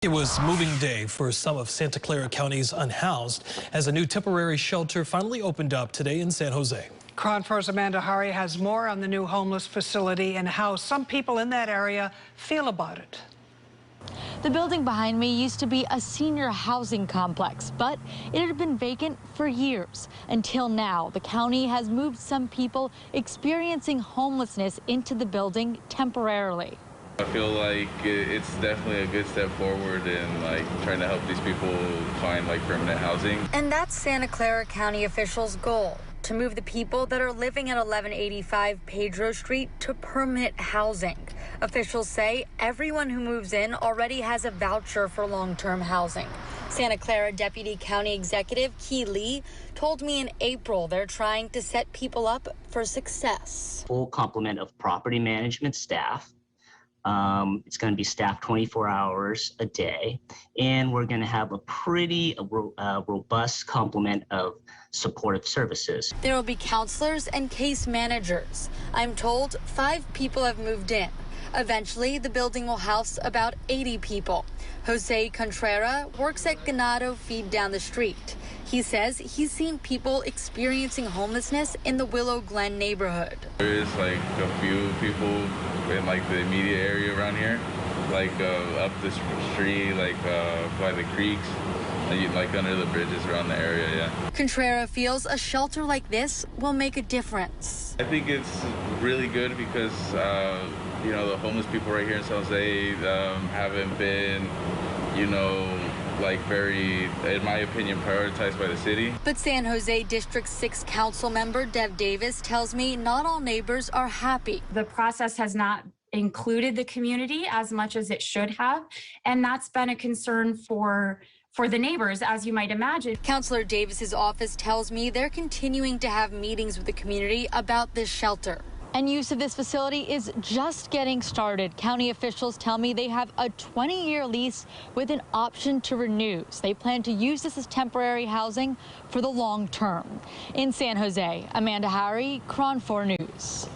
It was moving day for some of Santa Clara County's unhoused as a new temporary shelter finally opened up today in San Jose. KRON 4's Amanda Hari has more on the new homeless facility and how some people in that area feel about it. The building behind me used to be a senior housing complex, but it had been vacant for years. Until now, the county has moved some people experiencing homelessness into the building temporarily. I feel like it's definitely a good step forward in trying to help these people find permanent housing. And that's Santa Clara County officials' goal, to move the people that are living at 1185 Pedro Street to permanent housing. Officials say everyone who moves in already has a voucher for long-term housing. Santa Clara Deputy County Executive Key Lee told me in April they're trying to set people up for success. Full complement of property management staff. It's going to be staffed 24 hours a day, and we're going to have a pretty robust complement of supportive services. There will be counselors and case managers. I'm told 5 people have moved in. Eventually, the building will house about 80 people. Jose Contreras works at Ganado Feed down the street. He says he's seen people experiencing homelessness in the Willow Glen neighborhood. There is a few people in the immediate area around here, up the street, by the creeks, under the bridges around the area, yeah. Contreras feels a shelter like this will make a difference. I think it's really good because, the homeless people right here in San Jose haven't been, very, in my opinion, prioritized by the city. But San Jose District 6 Council member Dev Davis tells me not all neighbors are happy. The process has not included the community as much as it should have, and that's been a concern for the neighbors, as you might imagine. Councilor Davis's office tells me they're continuing to have meetings with the community about this shelter. And use of this facility is just getting started. County officials tell me they have a 20-year lease with an option to renew. So they plan to use this as temporary housing for the long term. In San Jose, Amanda Hari, KRON 4 News.